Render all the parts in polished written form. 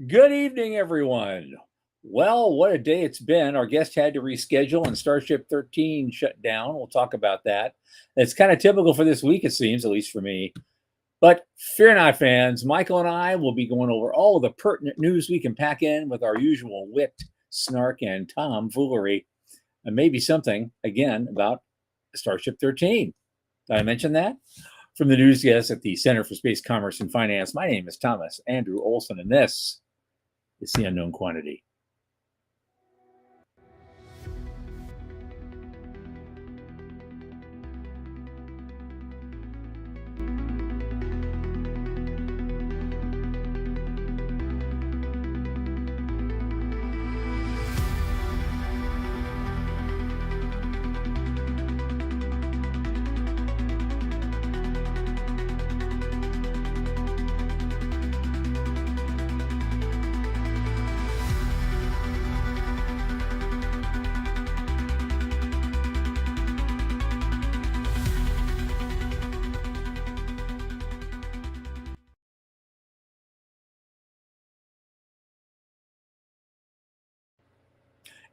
Good evening, everyone. Well, what a day it's been. Our guest had to reschedule and Starship 13 shut down. We'll talk about that. It's kind of typical for this week, it seems, at least for me. But fear not, fans. Michael and I will be going over all of the pertinent news we can pack in with our usual wit, snark, and tomfoolery. And maybe something, again, about Starship 13. Did I mention that? From the news desk at the Center for Space Commerce and Finance, my name is Thomas Andrew Olson, and this is The Unknown Quantity.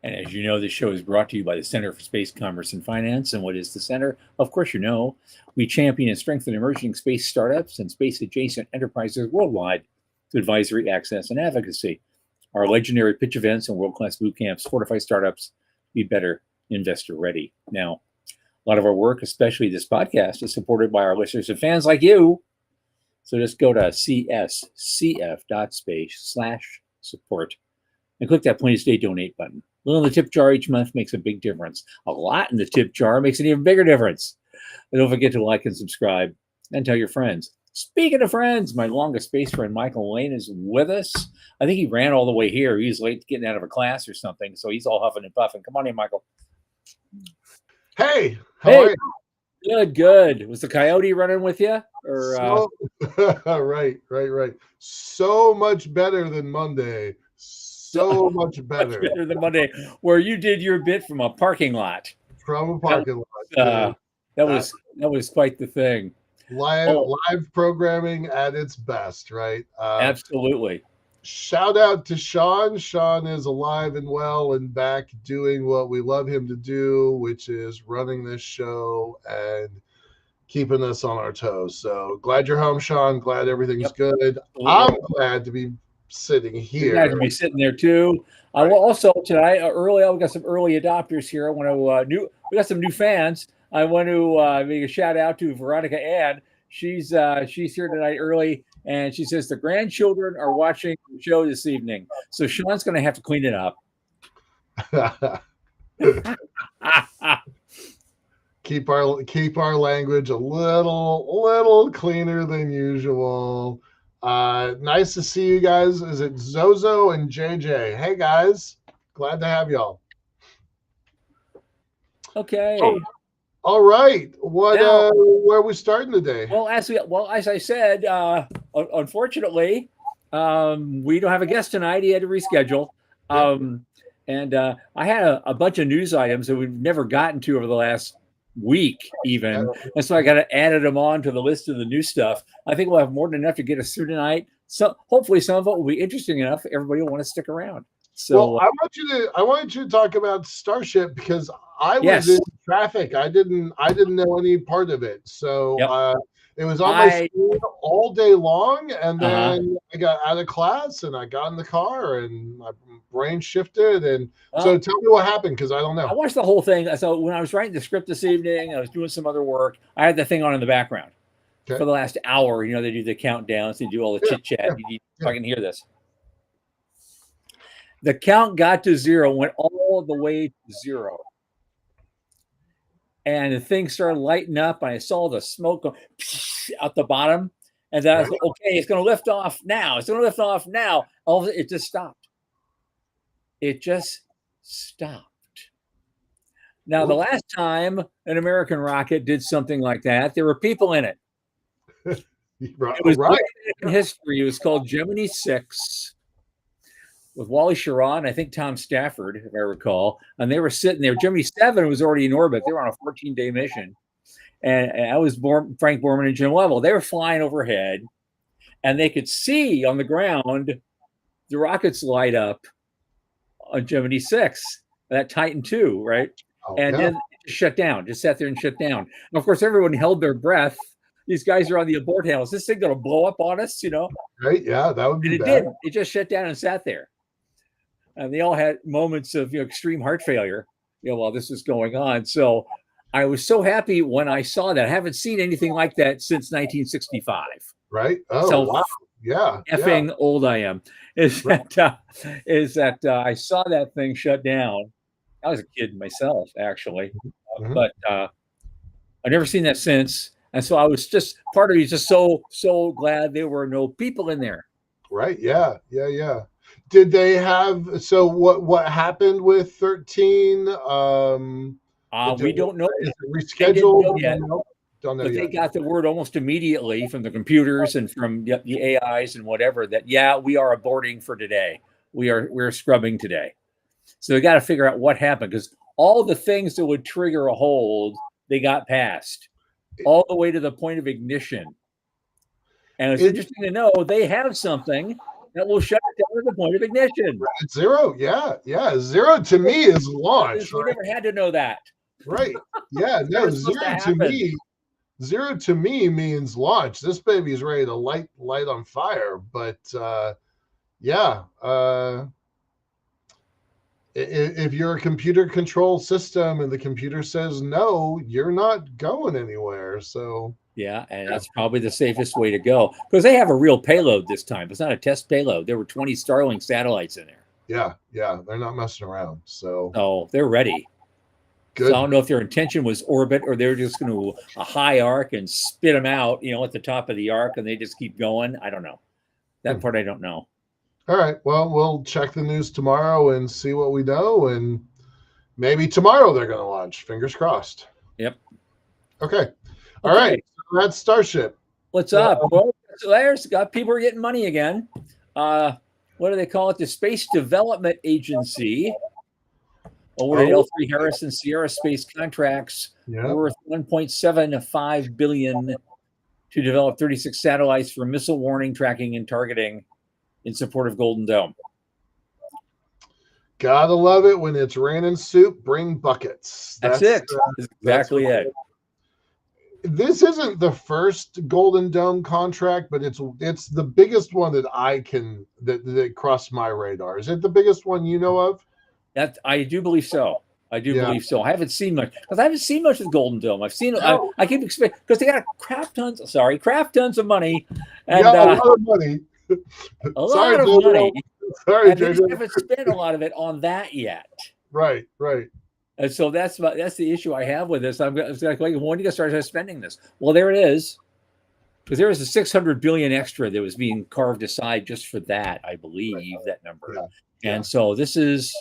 And as you know, this show is brought to you by the Center for Space Commerce and Finance. And what is the Center? Of course, you know, we champion and strengthen emerging space startups and space adjacent enterprises worldwide through advisory, access, and advocacy. Our legendary pitch events and world-class boot camps fortify startups to be better investor ready. Now, a lot of our work, especially this podcast, is supported by our listeners and fans like you. So just go to cscf.space/support and click that Plain State Donate button. A little in the tip jar each month makes a big difference. A lot in the tip jar makes an even bigger difference. And don't forget to like and subscribe and tell your friends. Speaking of friends, my longest space friend, Michael Lane, is with us. I think he ran all the way here. He's late getting out of a class or something, so he's all huffing and puffing. Come on in, Michael. Hey, how are you? Good. Was the coyote running with you? Or Right. So much better than Monday. So much better. Much better than Monday, where you did your bit from a parking lot. From a parking lot. That was quite the thing. Live programming at its best, right? Absolutely. Shout out to Sean. Sean is alive and well and back doing what we love him to do, which is running this show and keeping us on our toes. So glad you're home, Sean. Glad everything's good. Absolutely. I'm glad to be sitting here. You're glad to be sitting there too. Right. Well, also tonight, we got some early adopters here. I want to we got some new fans. I want to make a shout out to Veronica Ann. She's here tonight early, and she says the grandchildren are watching the show this evening. So Sean's going to have to clean it up. Keep our language a little cleaner than usual. Nice to see you guys. Is it Zozo and JJ? Hey guys, glad to have y'all. Okay. All right. Where are we starting today? Well, as I said, unfortunately, we don't have a guest tonight. He had to reschedule. And I had a bunch of news items that we've never gotten to over the last week even, and so I got to add them on to the list of the new stuff. I think we'll have more than enough to get us through tonight. So hopefully some of it will be interesting enough. Everybody will want to stick around. So I want you to talk about Starship because I was in traffic. I didn't know any part of it. So it was on my screen all day long, and then I got out of class and I got in the car and my brain shifted. And so tell me what happened because I don't know. I watched the whole thing. So when I was writing the script this evening, I was doing some other work. I had the thing on in the background for the last hour. You know, they do the countdowns, they do all the chit chat. If I can hear this. The count got to 0, went all the way to 0. And the thing started lighting up, and I saw the smoke go out the bottom. And then I was like, okay, it's going to lift off now. It's going to lift off now. It just stopped. It just stopped. Now, the last time an American rocket did something like that, there were people in it. It was in history. It was called Gemini 6. With Wally Schirra, I think Tom Stafford, if I recall, and they were sitting there. Gemini 7 was already in orbit. They were on a 14-day mission. And I was Frank Borman and Jim Lovell. They were flying overhead, and they could see on the ground the rockets light up on Gemini 6, that Titan 2, right? And then it just shut down, just sat there and shut down. And of course, everyone held their breath. These guys are on the abort handle. Is this thing going to blow up on us, Right, yeah, that would be and it bad. didn't. It just shut down and sat there. And they all had moments of extreme heart failure, while this was going on. So I was so happy when I saw that. I haven't seen anything like that since 1965. Right? Oh, so wow. Yeah. Effing old I am. Is that I saw that thing shut down. I was a kid myself, actually, but I've never seen that since. And so I was just, part of me is just so glad there were no people in there. Right. Yeah. Did they have, so what happened with 13? We don't know. Is it rescheduled? Don't know yet. They got the word almost immediately from the computers and from the AIs and whatever that, we are aborting for today. We're scrubbing today. So they got to figure out what happened, because all the things that would trigger a hold, they got past all the way to the point of ignition. And it's interesting to know they have something that will shut it down at the point of ignition. Right. Zero. Yeah. Zero to me is launch. We never had to know that. Right. Yeah. No, zero to me means launch. This baby's ready to light on fire. But if you're a computer control system and the computer says no, you're not going anywhere. So and that's probably the safest way to go, because they have a real payload this time. It's not a test payload. There were 20 Starlink satellites in there. Yeah, they're not messing around. So they're ready. Good. So I don't know if their intention was orbit, or they're just going to a high arc and spit them out, at the top of the arc, and they just keep going. I don't know. That part I don't know. All right. Well, we'll check the news tomorrow and see what we know, and maybe tomorrow they're going to launch. Fingers crossed. Yep. Okay. All right. So that's Starship. What's up? Well, there's people are getting money again. What do they call it? The Space Development Agency awarded L3 Harris and Sierra Space contracts worth $1.75 billion to develop 36 satellites for missile warning, tracking, and targeting in support of Golden Dome. Gotta love it when it's raining soup, bring buckets. That's it. That's exactly it. This isn't the first Golden Dome contract, but it's the biggest one that that crossed my radar. Is it the biggest one you know of? That I do believe so. I believe so. I haven't seen much, because I haven't seen much of the Golden Dome. I've seen I keep expecting, because they got crap tons of money, and a lot of money. A lot of money. Sorry, and they just haven't spent a lot of it on that yet. Right. And so that's the issue I have with this. I'm like, when are you going to start spending this? Well, there it is, because there was a $600 billion extra that was being carved aside just for that. I believe that number. And so this is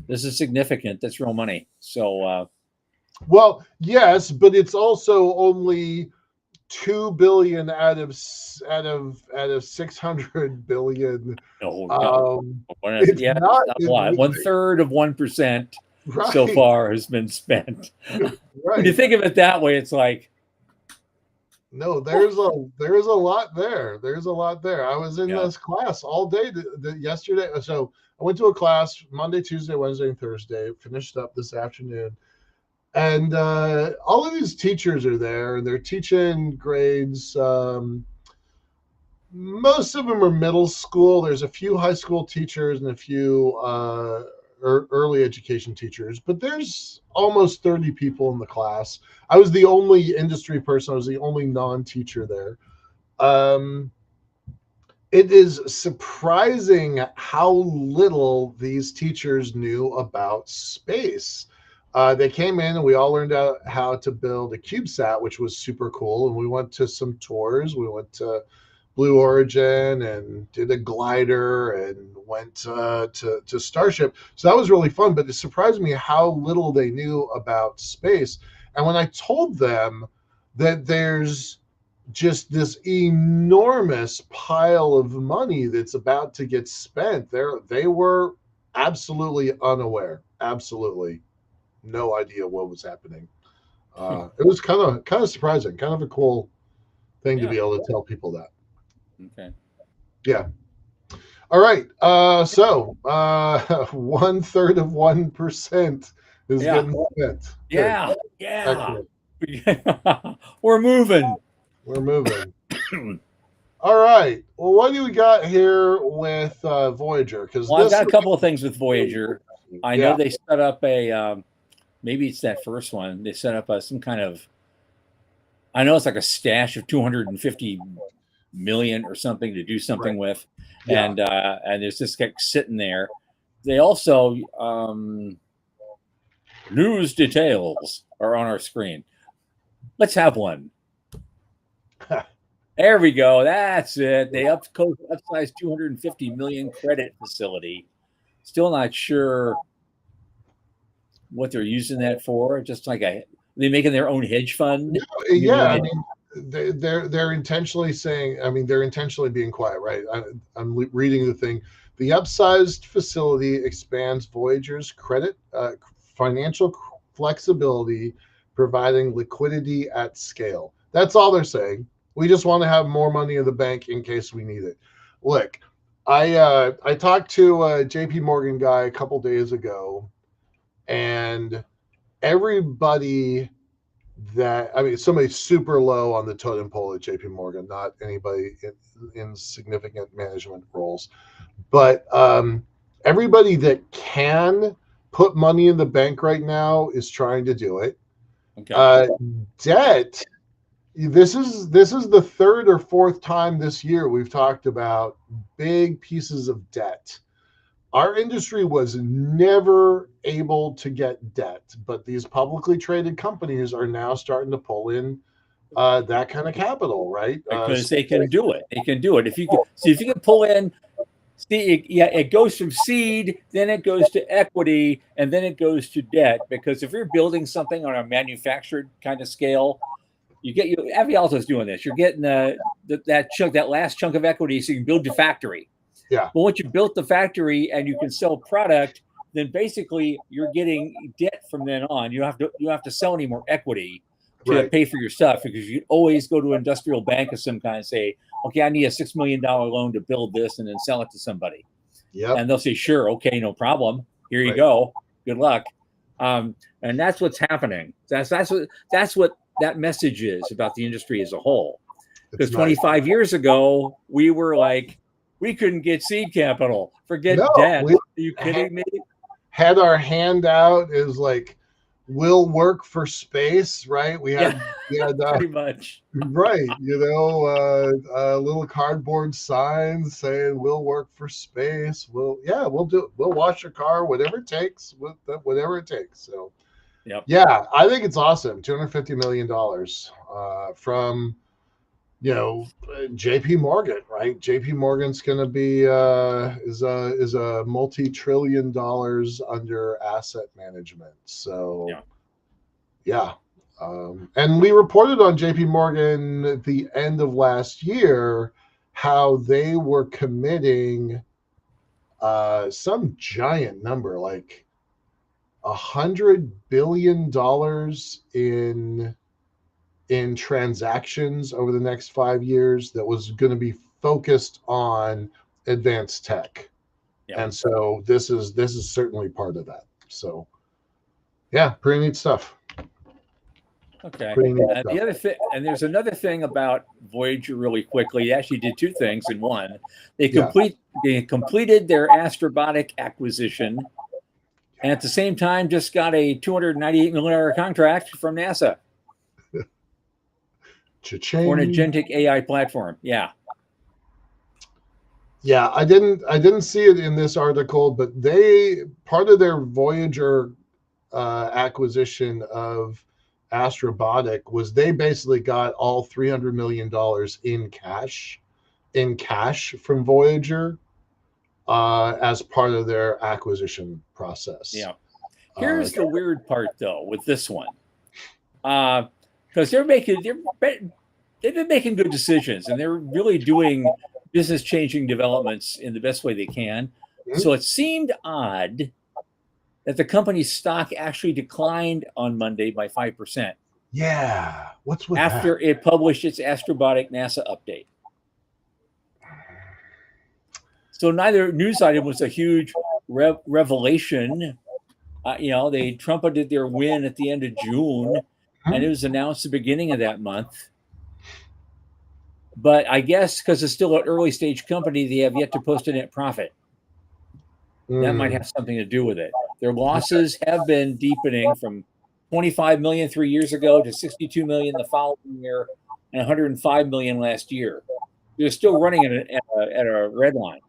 significant. That's real money. So, well, yes, but it's also only $2 billion out of 600 billion. It's not a lot. 1/3 of 1% so far has been spent. When you think of it that way, it's like, no, there's a lot there. There's a lot there. I was in this class all day yesterday. So I went to a class Monday, Tuesday, Wednesday, and Thursday. Finished up this afternoon. And all of these teachers are there, and they're teaching grades. Most of them are middle school. There's a few high school teachers and a few early education teachers, but there's almost 30 people in the class. I was the only industry person. I was the only non-teacher there. It is surprising how little these teachers knew about space. They came in and we all learned how to build a CubeSat, which was super cool. And we went to some tours. We went to Blue Origin and did a glider and went to Starship. So that was really fun, but it surprised me how little they knew about space. And when I told them that there's just this enormous pile of money that's about to get spent, they were absolutely unaware. Absolutely no idea what was happening. It was kind of surprising, kind of a cool thing to be able to tell people that. Okay. Yeah. All right. So 1/3 of 1% is getting spent. Good. Yeah. Yeah. Excellent. We're moving. We're moving. All right. Well, what do we got here with Voyager? Because I've got a couple of things with Voyager. I know yeah. they set up a maybe it's that first one. They set up some kind of, I know it's like a stash of 250 million or something to do something with, and there's this guy sitting there. They also news details are on our screen. Let's have one. There we go. That's it. They upsized 250 million credit facility. Still not sure what they're using that for. Just like they making their own hedge fund. Yeah, I mean, they're intentionally saying. I mean, they're intentionally being quiet, right? I'm reading the thing. The upsized facility expands Voyager's credit, financial flexibility, providing liquidity at scale. That's all they're saying. We just want to have more money in the bank in case we need it. Look, I talked to a JP Morgan guy a couple days ago, and everybody somebody super low on the totem pole at JP Morgan, not anybody in significant management roles, but everybody that can put money in the bank right now is trying to do it. Okay. Debt. This is the third or fourth time this year we've talked about big pieces of debt. Our industry was never able to get debt, but these publicly traded companies are now starting to pull in that kind of capital, right? Because they can do it. They can do it. If you can pull in, it goes from seed, then it goes to equity, and then it goes to debt. Because if you're building something on a manufactured kind of scale, Avialto's doing this. You're getting that last chunk of equity, so you can build your factory. Yeah. But once you built the factory and you can sell product, then basically you're getting debt from then on. You don't have to sell any more equity to pay for your stuff, because you always go to an industrial bank of some kind and say, okay, I need a $6 million loan to build this, and then sell it to somebody. Yeah. And they'll say, sure, okay, no problem. Here you go. Good luck. And that's what's happening. That's what that message is about the industry as a whole. Because 25 years ago, we were like, we couldn't get seed capital. Forget debt. Are you kidding me? Had our hand out is like, we'll work for space, right? We had pretty much. Right. Little cardboard signs saying we'll work for space. We'll do it. We'll wash your car, whatever it takes, whatever it takes. So yeah, I think it's awesome. $250 million from JP Morgan, right? JP Morgan's going to be is a multi-trillion dollars under asset management. So yeah. And we reported on JP Morgan at the end of last year how they were committing some giant number, like $100 billion in transactions over the next 5 years that was going to be focused on advanced tech. And so this is certainly part of that. So yeah, pretty neat stuff. Okay. The other thing, and there's another thing about Voyager really quickly. They actually did two things in one. They completed their Astrobotic acquisition, and at the same time just got a $298 million contract from NASA. Cha-ching. For an agentic AI platform. Yeah, I didn't see it in this article, but part of their Voyager acquisition of Astrobotic was they basically got all $300 million in cash from Voyager as part of their acquisition process. Yeah. Here's the weird part, though, with this one. Because they've been making good decisions, and they're really doing business-changing developments in the best way they can. Mm-hmm. So it seemed odd that the company's stock actually declined on Monday by 5%. Yeah, what's with after that? It published its Astrobotic NASA update. So neither news item was a huge revelation. They trumpeted their win at the end of June, and it was announced the beginning of that month. But I guess because it's still an early stage company, they have yet to post a net profit. That might have something to do with it. Their losses have been deepening from 25 million 3 years ago to 62 million the following year and 105 million last year. They're still running at a red line.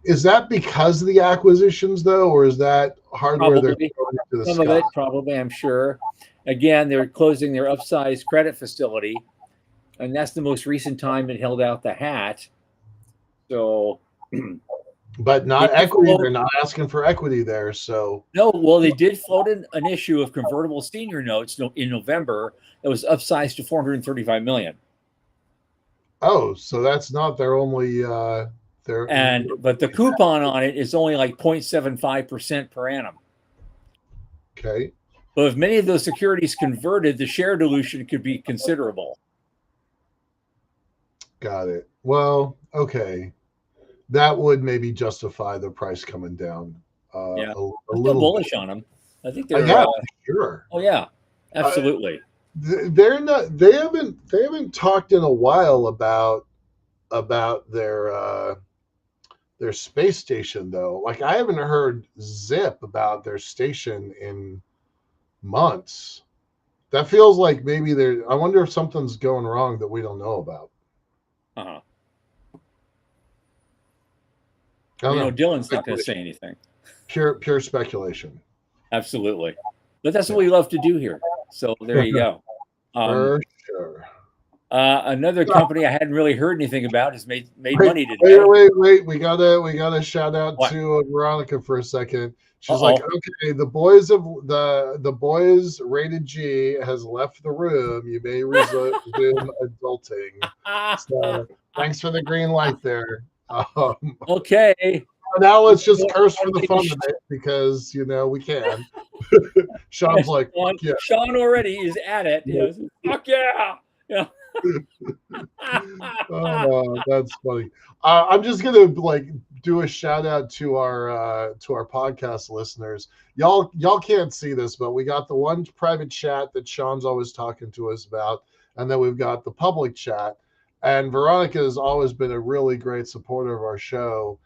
Is that because of the acquisitions, though, or is that hardware they're going into the sky? Some of it, probably, I'm sure. Again, they're closing their upsized credit facility, and that's the most recent time it held out the hat. So, but not equity. They're not asking for equity there. So no. Well, they did float an issue of convertible senior notes in November that was upsized to 435 million. Oh, so that's not their only. But the coupon on it is only like 0.75% per annum. Okay. But if many of those securities converted, the share dilution could be considerable. Got it. Well, okay. That would maybe justify the price coming down. I'm still bullish on them. I think they're sure. Oh yeah, absolutely. They're not. They haven't talked in a while about their space station, though. Like, I haven't heard zip about their station in months. That feels like maybe I wonder if something's going wrong that we don't know about. Dylan's not going to say anything. Pure speculation. Absolutely. But that's what we love to do here. So there you go. For sure. Another company I hadn't really heard anything about has made money today. Wait. We gotta shout out to Veronica for a second. She's like, okay, the boys of the boys rated G has left the room. You may resume adulting. So thanks for the green light there. Okay. Now let's just curse for the fun of it because we can. Sean's like, yeah. Sean already is at it. Fuck yeah. Yeah. Oh, that's funny. I'm just gonna do a shout out to our podcast listeners. Y'all can't see this, but we got the one private chat that Sean's always talking to us about, and then we've got the public chat. And Veronica has always been a really great supporter of our show,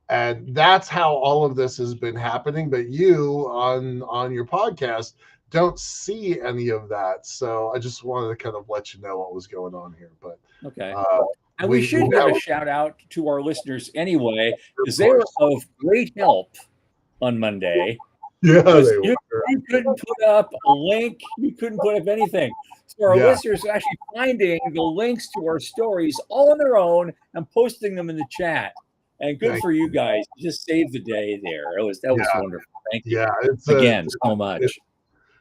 and that's how all of this has been happening. But you on your podcast don't see any of that, so I just wanted to kind of let you know what was going on here. But okay, and we should give a shout out to our listeners anyway, because they were of great help on Monday. Yeah, you couldn't put up a link, you couldn't put up anything. So our listeners are actually finding the links to our stories all on their own and posting them in the chat. And good for you guys. You just saved the day there. That was wonderful. Thank you. Yeah, it's so much.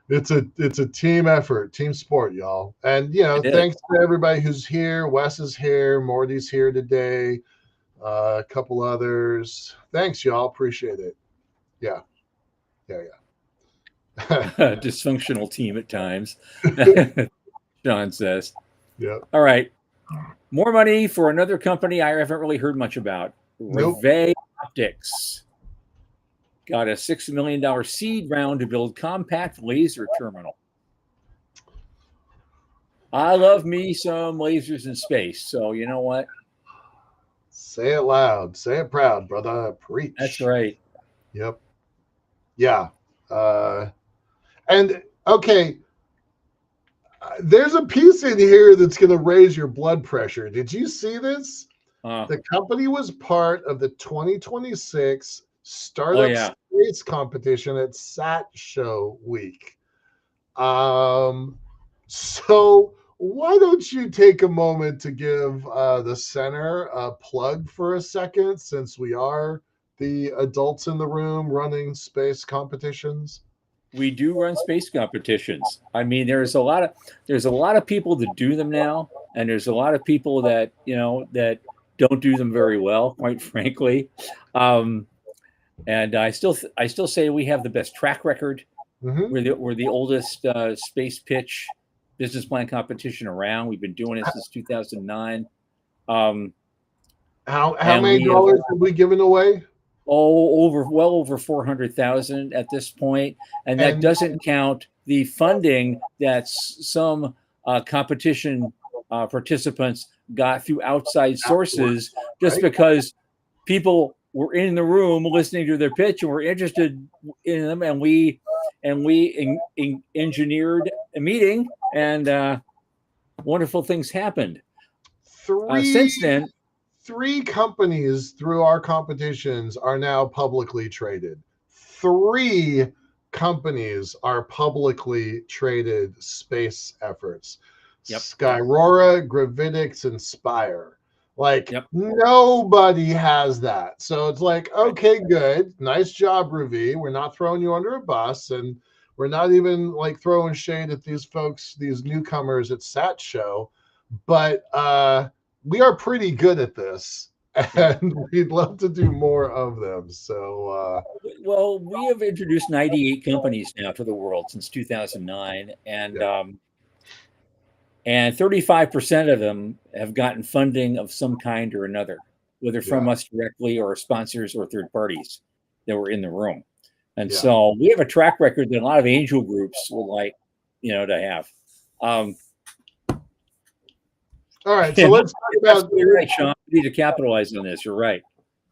It's a team effort, team sport, y'all. And thanks to everybody who's here. Wes is here, Morty's here today, a couple others. Thanks, y'all. Appreciate it. Yeah. Dysfunctional team at times. Sean says. Yeah. All right. More money for another company I haven't really heard much about. Nope. Revay Optics got a $6 million seed round to build compact laser terminal. I love me some lasers in space, so you know what? Say it loud. Say it proud, brother. Preach. That's right. Yep. Yeah. And okay, there's a piece in here that's going to raise your blood pressure. Did you see this? The company was part of the 2026 Startup Space Competition at SAT Show Week. So why don't you take a moment to give the center a plug for a second, since we are the adults in the room running space competitions? We do run space competitions. I mean, there's a lot of people that do them now, and there's a lot of people that that don't do them very well, quite frankly. And I still say we have the best track record. Mm-hmm. We're the oldest space pitch business plan competition around. We've been doing it since 2009. How many dollars have we given away? Well over 400,000 at this point, and that doesn't count the funding that some competition participants got through outside sources, just because people were in the room listening to their pitch and were interested in them, and we engineered a meeting, and wonderful things happened. Since then, 3 companies through our competitions are now publicly traded. 3 companies are publicly traded space efforts. Yep. Skyrora, Gravitics, and Spire. Like, nobody has that. So it's like, okay, good. Nice job, Ravi. We're not throwing you under a bus, and we're not even like throwing shade at these folks, these newcomers at SAT Show. But we are pretty good at this, and we'd love to do more of them. So, well, we have introduced 98 companies now to the world since 2009, and 35% of them have gotten funding of some kind or another, whether from us directly or sponsors or third parties that were in the room. And so we have a track record that a lot of angel groups would like, to have. All right, so let's talk about. You're right, Sean. We need to capitalize on this. You're right.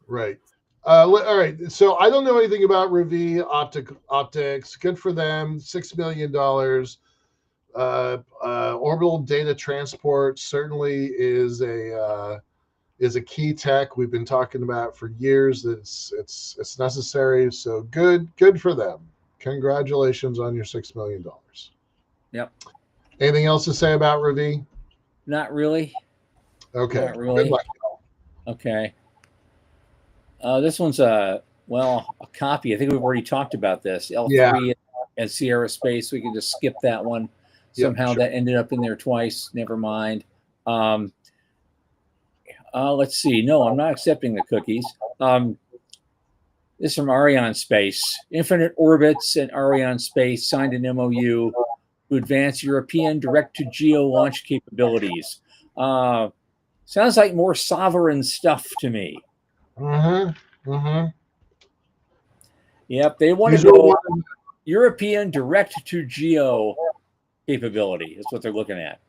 Right. All right. So I don't know anything about Ravi Optics. Good for them. $6 million. Orbital data transport certainly is a key tech we've been talking about for years. It's necessary. So good for them. Congratulations on your $6 million. Yep. Anything else to say about Ravi? Not really. Okay. Not really. Good luck. Okay. This one's a copy. I think we've already talked about this. L3 and Sierra Space. We can just skip that one. Somehow that ended up in there twice. Never mind. Let's see. No, I'm not accepting the cookies. This is from Ariane Space. Infinite Orbits and Ariane Space signed an MOU to advance European direct-to-geo launch capabilities. Sounds like more sovereign stuff to me. Yep, they want to go European direct-to-geo capability. That's what they're looking at.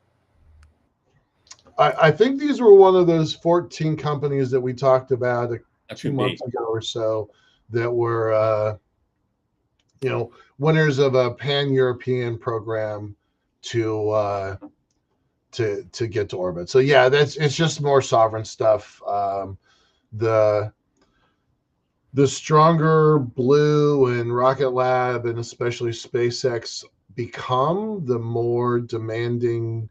I think these were one of those 14 companies that we talked about 2 months ago or so that were, winners of a pan-European program to get to orbit. So yeah, it's just more sovereign stuff. The stronger Blue and Rocket Lab and especially SpaceX become, the more demanding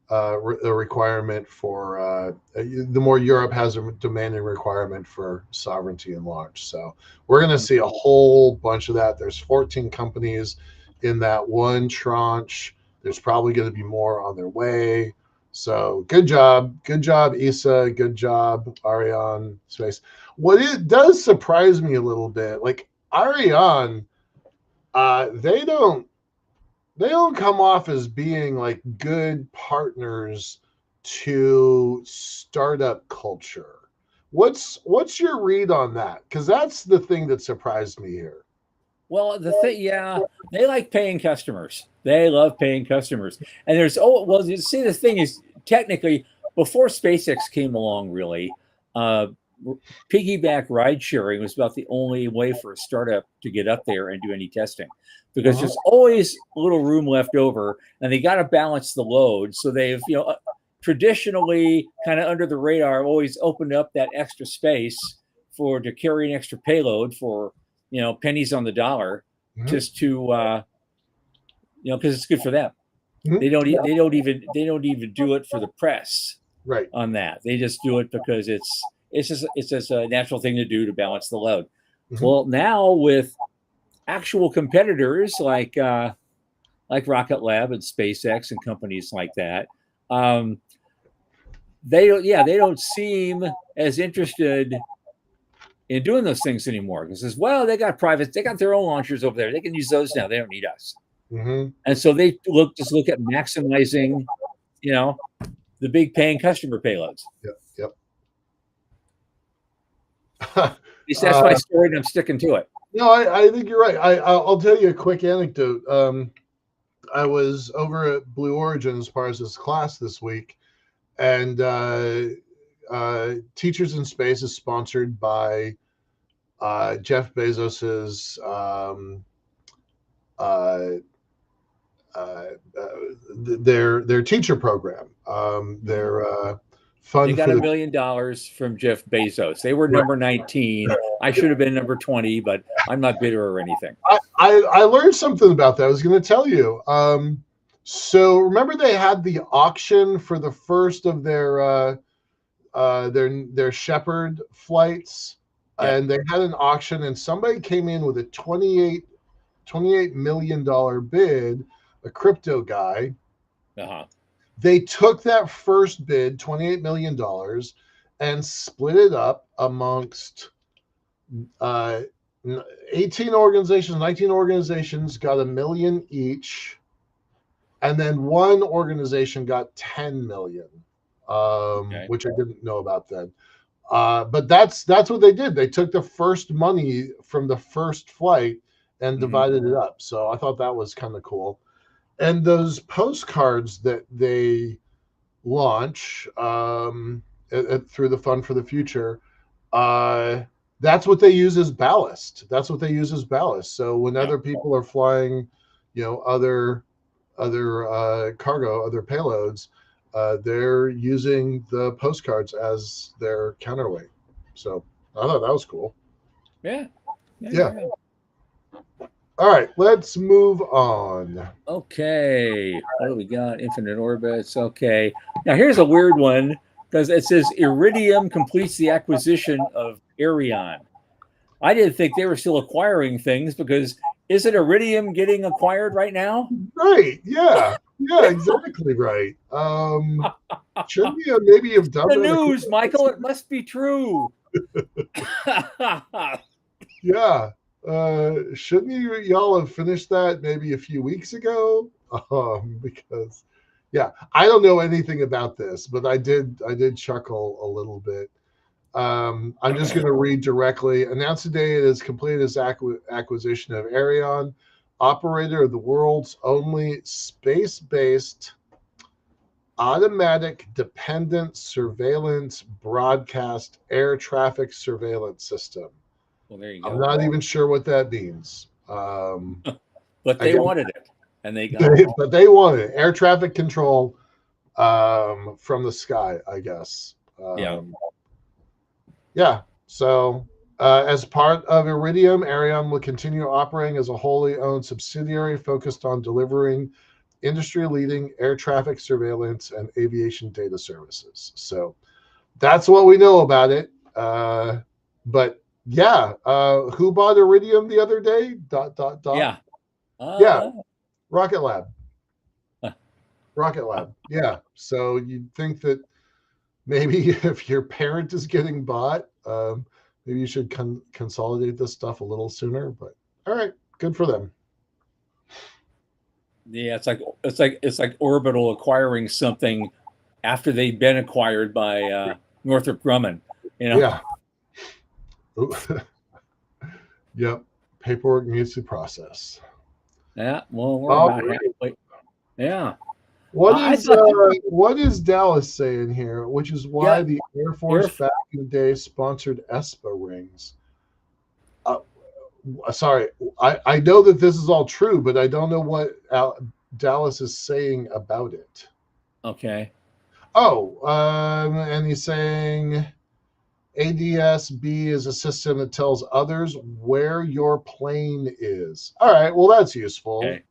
a requirement for the more Europe has a demanding requirement for sovereignty and launch. So we're going to see a whole bunch of that. There's 14 companies in that one tranche. There's probably going to be more on their way. So good job, ESA. Good job, Ariane Space. What it does surprise me a little bit, like Ariane, they don't come off as being like good partners to startup culture. What's your read on that? Because that's the thing that surprised me here. Well, they like paying customers. They love paying customers. And you see, the thing is, technically, before SpaceX came along, really, piggyback ride sharing was about the only way for a startup to get up there and do any testing, because there's always a little room left over, and they got to balance the load. So they've, traditionally kind of under the radar, always opened up that extra space to carry an extra payload for, pennies on the dollar, just to, because it's good for them. They don't even do it for the press, right? On that, they just do it because it's just a natural thing to do to balance the load. Well, now with actual competitors like Rocket Lab and SpaceX and companies like that, they don't seem as interested in doing those things anymore, because they got their own launchers over there. They can use those now. They don't need us. And so they look at maximizing, the big paying customer payloads. Yep. That's my story, and I'm sticking to it. No, I think you're right. I'll tell you a quick anecdote. I was over at Blue Origin as part of this class this week, and Teachers in Space is sponsored by Jeff Bezos's their teacher program. Their fund. They got $1 million from Jeff Bezos. They were number 19. I should have been number 20, but I'm not bitter or anything. I learned something about that. I was going to tell you. So remember they had the auction for the first of their Shepherd flights, and they had an auction, and somebody came in with a $28 million bid, a crypto guy. They took that first bid, $28 million, and split it up amongst 18 organizations, 19 organizations got $1 million each, and then one organization got 10 million, which I didn't know about then. But that's what they did. They took the first money from the first flight and divided it up. So I thought that was kind of cool. And those postcards that they launch through the Fund for the Future, that's what they use as ballast. So when other people are flying, other cargo, other payloads, they're using the postcards as their counterweight. So I thought that was cool. Yeah. All right, let's move on. Okay, what do we got? Infinite orbits. Okay, now here's a weird one because it says Iridium completes the acquisition of Arion. I didn't think they were still acquiring things because isn't Iridium getting acquired right now? Right. Yeah, exactly right. Shouldn't you maybe have done the news, Michael? It must be true. Yeah. Shouldn't y'all have finished that maybe a few weeks ago? Because I don't know anything about this, but I did chuckle a little bit. I'm just going to read directly. Announced today it has completed its acquisition of Arion, operator of the world's only space-based automatic dependent surveillance broadcast air traffic surveillance system. Well, there you go. I'm not even sure what that means. But they wanted it, and they got it. But they wanted it. Air traffic control from the sky, I guess. So as part of Iridium, Arion will continue operating as a wholly owned subsidiary focused on delivering industry-leading air traffic surveillance and aviation data services. So that's what we know about it. But who bought Iridium the other day? ... Rocket Lab. Rocket Lab. Yeah. So you'd think that maybe if your parent is getting bought, maybe you should consolidate this stuff a little sooner. But all right, good for them. Yeah, it's like Orbital acquiring something after they've been acquired by Northrop Grumman. Yeah. Yep. Paperwork needs to process. Yeah. Well, we're about halfway. Yeah. What is Dallas saying here? Which is why the Air Force back in the day sponsored ESPA rings. Sorry, I know that this is all true, but I don't know what Dallas is saying about it. Okay. And he's saying ADS-B is a system that tells others where your plane is. All right, well, that's useful. Okay.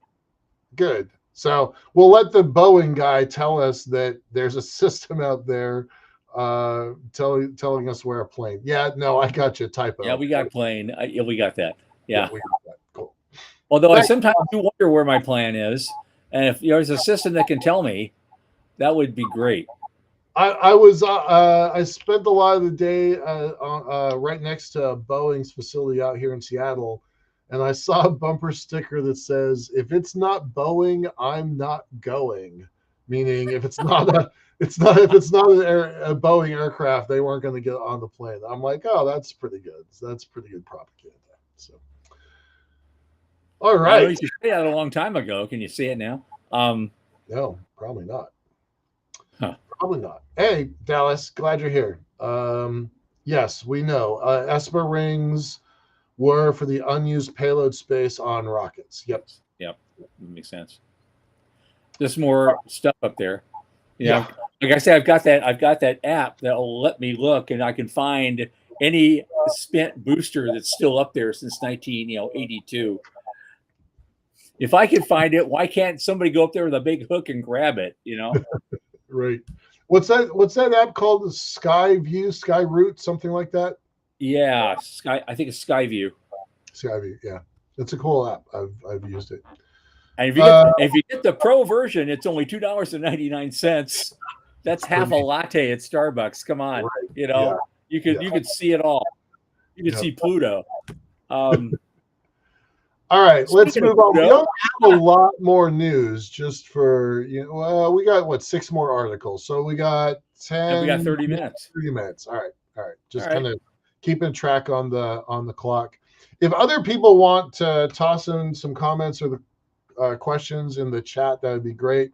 Good. So we'll let the Boeing guy tell us that there's a system out there telling us where a plane. Yeah, no, I got you. Typo. Yeah, we got plane. We got that. Yeah. We got that. Cool. Although I sometimes do wonder where my plan is, and if there's a system that can tell me, that would be great. I spent a lot of the day right next to Boeing's facility out here in Seattle, and I saw a bumper sticker that says, "If it's not Boeing, I'm not going." meaning if it's not a Boeing aircraft, they weren't going to get on the plane. I'm like, oh, that's pretty good. That's pretty good propaganda. So, all right. I know you should say that a long time ago. Can you see it now? No, probably not. Huh. Probably not. Hey, Dallas, glad you're here. Yes, we know. ESPA rings were for the unused payload space on rockets. Yep. That makes sense. There's more stuff up there. Yeah. Like I said, I've got that app that'll let me look, and I can find any spent booster that's still up there since 1982. If I can find it, why can't somebody go up there with a big hook and grab it? Right. What's that app called? The Sky Root, something like that? Yeah, I think it's Skyview. Skyview, yeah. It's a cool app. I've used it. And if you get the pro version, it's only $2.99. That's half a latte at Starbucks. Come on, right. You could see it all. You could see Pluto. All right, let's move on. We don't have a lot more news. Just for we got 6 more articles. So we got 10. And we got 30 minutes. 30 minutes. All right. Just kind of keeping track on the clock. If other people want to toss in some comments or the questions in the chat, that would be great.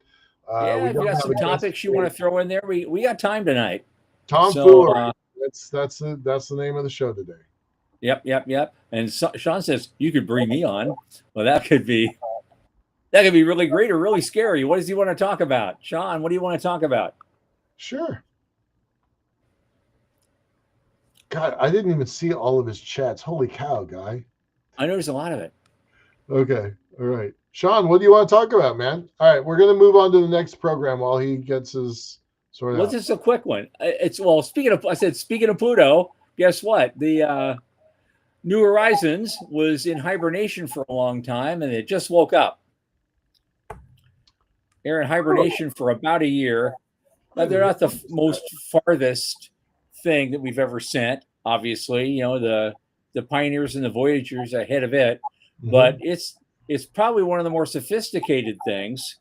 If you got some topics you want to throw in there, we got time tonight. Tomfoolery. That's the name of the show today. Yep. And Sean says you could bring me on. Well, that could be really great or really scary. What does he want to talk about? Sean, what do you want to talk about? Sure. God, I didn't even see all of his chats. Holy cow, guy. I noticed a lot of it. Okay. All right. Sean, what do you want to talk about, man? All right, we're going to move on to the next program while he gets his sort of. Well, this is a quick one. Speaking of Pluto, guess what? The New Horizons was in hibernation for a long time, and it just woke up. They're in hibernation for about a year. But they're not the most farthest thing that we've ever sent. Obviously, the Pioneers and the Voyagers ahead of it, but it's probably one of the more sophisticated things.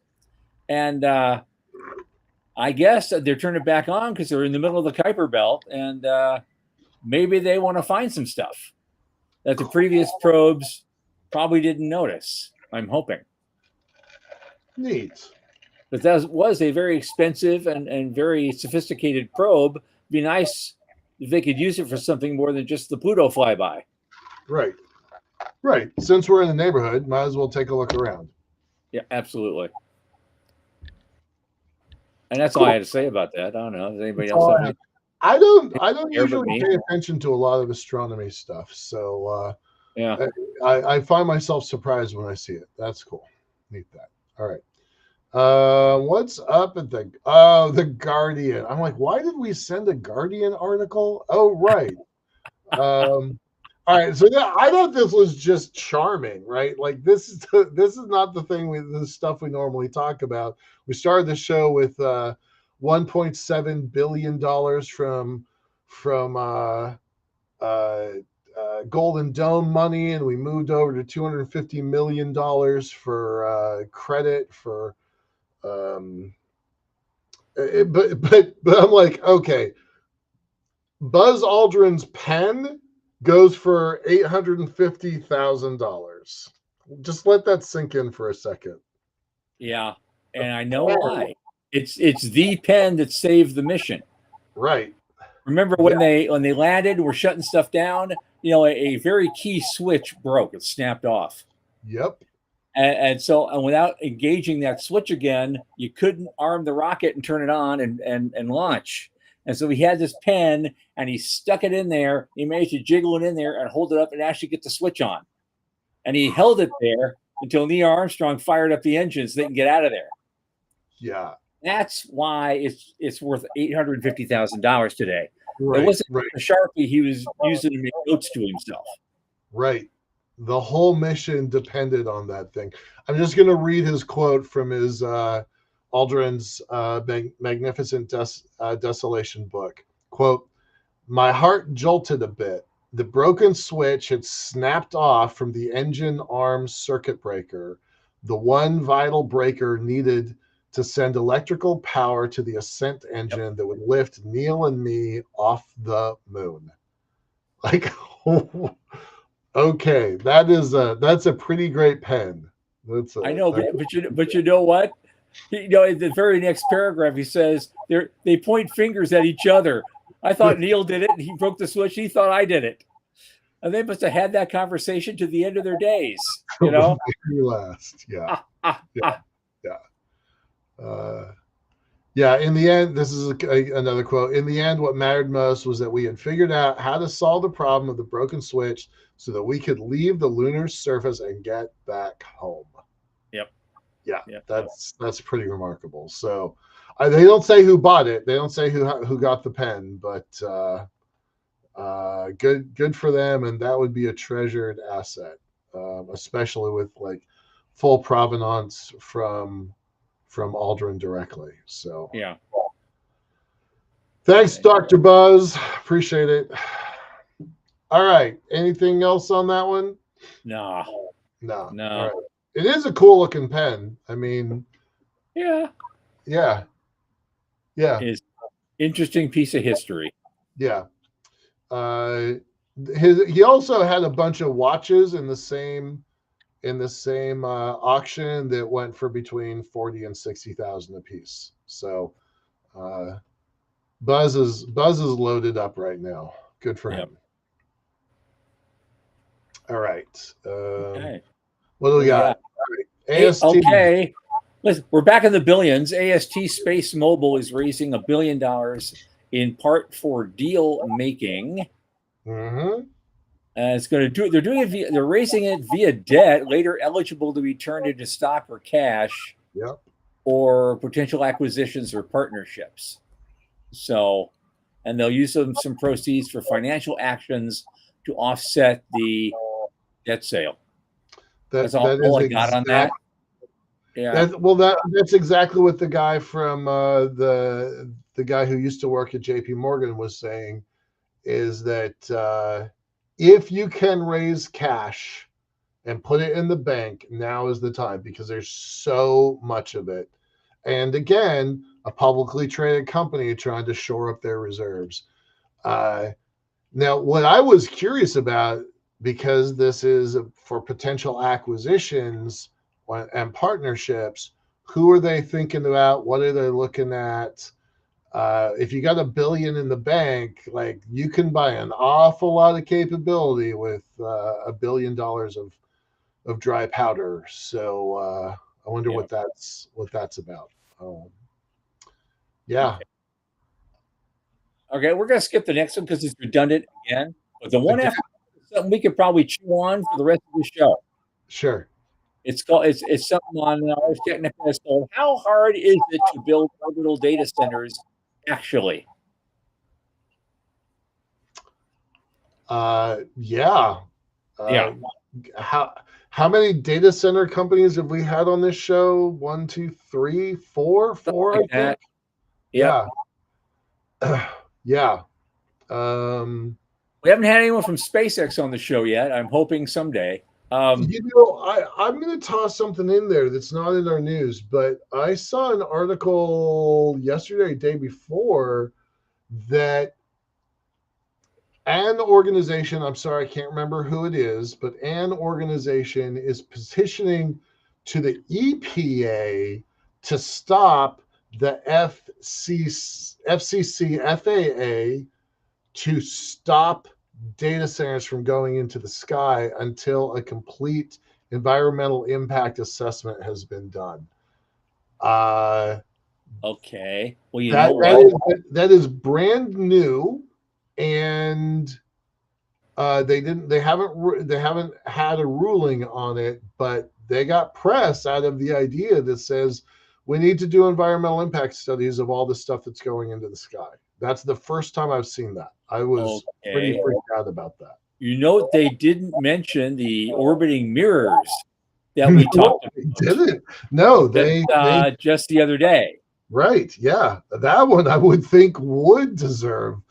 And I guess they're turning it back on because they're in the middle of the Kuiper Belt, and maybe they want to find some stuff that the previous probes probably didn't notice. I'm hoping. Neat. But that was a very expensive and very sophisticated probe. It'd be nice if they could use it for something more than just the Pluto flyby. Right. Since we're in the neighborhood, might as well take a look around. Yeah, absolutely. And that's all I had to say about that. I don't know. Does anybody else have I don't usually pay attention to a lot of astronomy stuff. So I find myself surprised when I see it. That's cool. Neat that. All right. What's up at the Guardian? I'm like, why did we send a Guardian article? Oh, right. All right. So I thought this was just charming, right? Like this is not the stuff we normally talk about. We started the show with $1.7 billion from Golden Dome money, and we moved over to $250 million for credit for. But I'm like, okay, Buzz Aldrin's pen goes for $850,000. Just let that sink in for a second. Yeah, and I know why. It's the pen that saved the mission. Right. Remember when they landed, we're shutting stuff down. A very key switch broke. It snapped off. Yep. And without engaging that switch again, you couldn't arm the rocket and turn it on and launch. And so he had this pen, and he stuck it in there. He managed to jiggle it in there and hold it up and actually get the switch on. And he held it there until Neil Armstrong fired up the engine so they can get out of there. Yeah. That's why it's worth $850,000 today. Right, it wasn't a Sharpie he was using to make notes to himself. Right. The whole mission depended on that thing. I'm just going to read his quote from his Aldrin's Magnificent Desolation book. Quote, "My heart jolted a bit. The broken switch had snapped off from the engine arm circuit breaker, the one vital breaker needed to send electrical power to the ascent engine that would lift Neil and me off the moon. Like, okay, that's a pretty great pen. I know, but you know what? In the very next paragraph, he says they point fingers at each other. I thought Neil did it, and he broke the switch. He thought I did it, and they must have had that conversation to the end of their days. Last, yeah. Yeah. In the end, this is another quote. In the end, what mattered most was that we had figured out how to solve the problem of the broken switch so that we could leave the lunar surface and get back home. Yep. That's pretty remarkable. So they don't say who bought it. They don't say who got the pen, but good for them. And that would be a treasured asset, especially with like full provenance from Aldrin directly. So yeah. Thanks, Dr. Buzz. Appreciate it. All right. Anything else on that one? No. All right. It is a cool looking pen. I mean, yeah. It's an interesting piece of history. Yeah. He also had a bunch of watches in the same auction that went for between 40 and 60,000 a piece. So Buzz is loaded up right now. Good for him. All right. Okay. What do we got? AST. Okay. Listen, we're back in the billions. AST Space Mobile is raising $1 billion in part for deal making. Mm-hmm. It's going to do. They're doing it. They're raising it via debt, later eligible to be turned into stock or cash, or potential acquisitions or partnerships. So, and they'll use some proceeds for financial actions to offset the debt sale. That's all I got on that. Yeah. That's exactly what the guy from the guy who used to work at JP Morgan was saying, is that if you can raise cash and put it in the bank, now is the time, because there's so much of it. And again, a publicly traded company trying to shore up their reserves. Now, what I was curious about, because this is for potential acquisitions and partnerships, who are they thinking about? What are they looking at? If you got $1 billion in the bank, like, you can buy an awful lot of capability with $1 billion of dry powder. So I wonder what that's about. Yeah. Okay, we're gonna skip the next one because it's redundant again. But the one after something we could probably chew on for the rest of the show. Sure. It's something on Ars Technica. It's called "How Hard Is It to Build Orbital Data Centers?" Actually. Yeah. How many data center companies have we had on this show? 1, 2, 3, 4, I think. That. Yeah. Yeah. We haven't had anyone from SpaceX on the show yet. I'm hoping someday. I'm going to toss something in there that's not in our news, but I saw an article yesterday, day before, that an organization, I'm sorry, I can't remember who it is, but an organization is petitioning to the EPA to stop the FCC, FAA, to stop data centers from going into the sky until a complete environmental impact assessment has been done. Okay. Well, that is brand new, and they haven't had a ruling on it, but they got press out of the idea that says we need to do environmental impact studies of all the stuff that's going into the sky. That's the first time I've seen that. I was pretty freaked out about that. They didn't mention the orbiting mirrors that we talked about. They didn't. No, they just the other day. Right. Yeah. That one I would think would deserve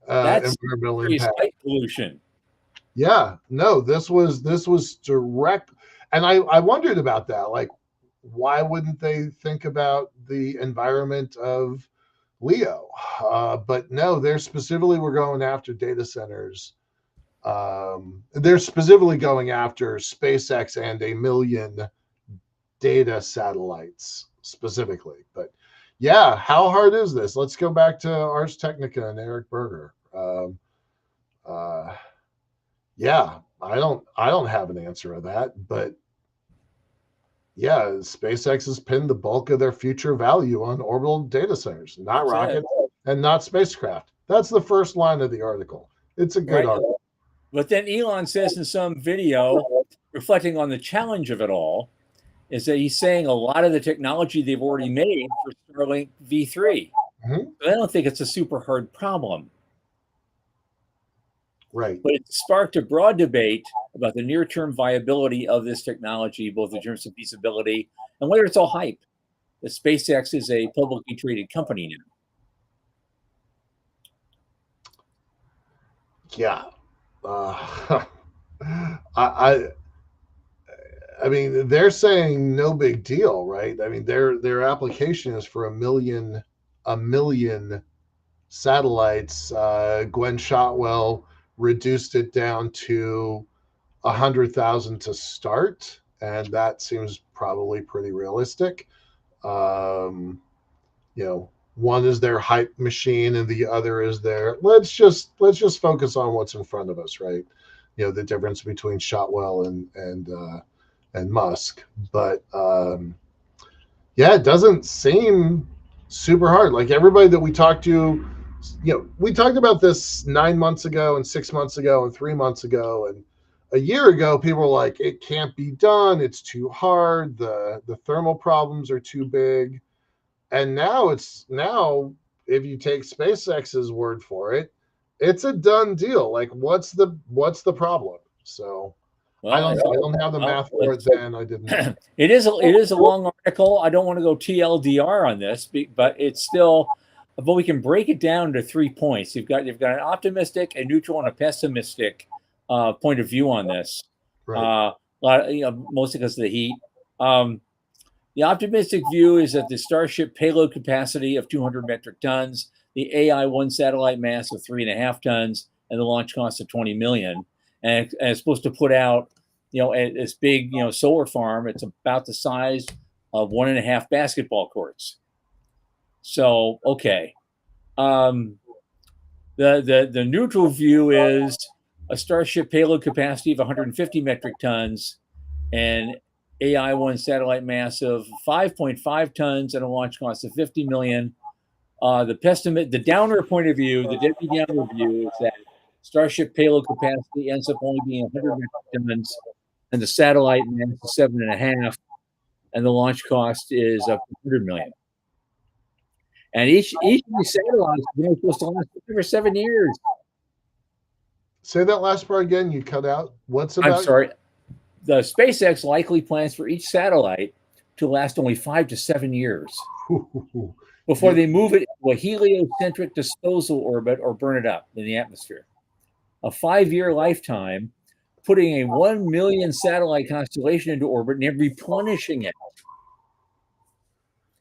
environmental impact. Light pollution. Yeah. No, this was direct. And I wondered about that. Like, why wouldn't they think about the environment of Leo? But no, they're specifically we're going after data centers. They're specifically going after SpaceX and 1 million data satellites specifically. But yeah, how hard is this? Let's go back to Ars Technica and Eric Berger. Yeah, I don't have an answer to that, but yeah, SpaceX has pinned the bulk of their future value on orbital data centers, not rockets and not spacecraft. That's the first line of the article. It's a good article. But then Elon says in some video, reflecting on the challenge of it all, is that he's saying a lot of the technology they've already made for Starlink V3. Mm-hmm. I don't think it's a super hard problem. Right. But it sparked a broad debate about the near-term viability of this technology, both in terms of feasibility and whether it's all hype. The SpaceX is a publicly traded company now. Yeah. I mean, they're saying no big deal, right? I mean, their application is for 1 million satellites. Gwen Shotwell reduced it down to 100,000 to start, and that seems probably pretty realistic. You know, one is their hype machine, and the other is their let's just focus on what's in front of us, right? You know, the difference between Shotwell and Musk, but yeah, it doesn't seem super hard. Like everybody that we talked to, you know, we talked about this 9 months ago and 6 months ago and 3 months ago, and a year ago, people were like, it can't be done. It's too hard. The thermal problems are too big. And now if you take SpaceX's word for it, it's a done deal. Like what's the problem? So I don't have the math for it then. I didn't. It is a long article. I don't want to go TLDR on this, but it's still, but we can break it down to 3 points. You've got an optimistic, a neutral, and a pessimistic point of view on this. Right. Mostly because of the heat. The optimistic view is that the Starship payload capacity of 200 metric tons, the AI-1 satellite mass of 3.5 tons, and the launch cost of $20 million, and it's supposed to put out, you know, this big, you know, solar farm. It's about the size of 1.5 basketball courts. So okay, the neutral view is a Starship payload capacity of 150 metric tons, and AI-1 satellite mass of 5.5 tons and a launch cost of $50 million. The downer point of view, the Debbie Downer view, is that Starship payload capacity ends up only being 100 metric tons, and the satellite mass is 7.5, and the launch cost is up to $100 million. And each of these satellites is only supposed to last for 7 years. Say that last part again. You cut out. What's about? I'm sorry. The SpaceX likely plans for each satellite to last only 5 to 7 years before they move it to a heliocentric disposal orbit or burn it up in the atmosphere. A 5-year lifetime, putting a 1 million satellite constellation into orbit and then replenishing it.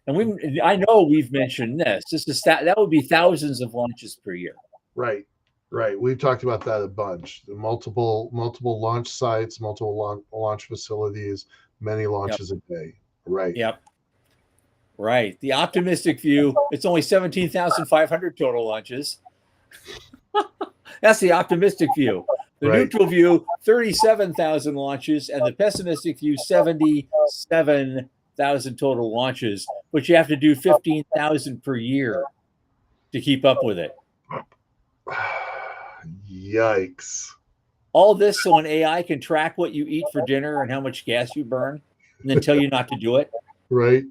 And I know we've mentioned this. That would be thousands of launches per year. Right. Right. We've talked about that a bunch. The multiple launch sites, multiple launch facilities, many launches a day. Right. Yep. Right. The optimistic view, it's only 17,500 total launches. That's the optimistic view. The neutral view, 37,000 launches, and the pessimistic view, 77,000 total launches. But you have to do 15,000 per year to keep up with it. Yikes. All this so an AI can track what you eat for dinner and how much gas you burn and then tell you not to do it. Right.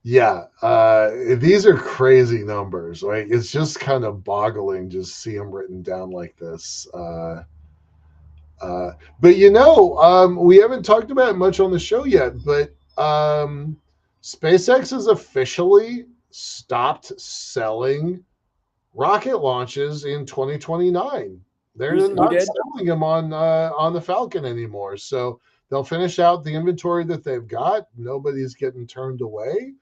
These are crazy numbers, right? It's just kind of boggling just see them written down like this. But you know, we haven't talked about it much on the show yet, but SpaceX has officially stopped selling rocket launches in 2029. They're not selling them on the Falcon anymore. So They'll finish out the inventory that they've got. Nobody's getting turned away,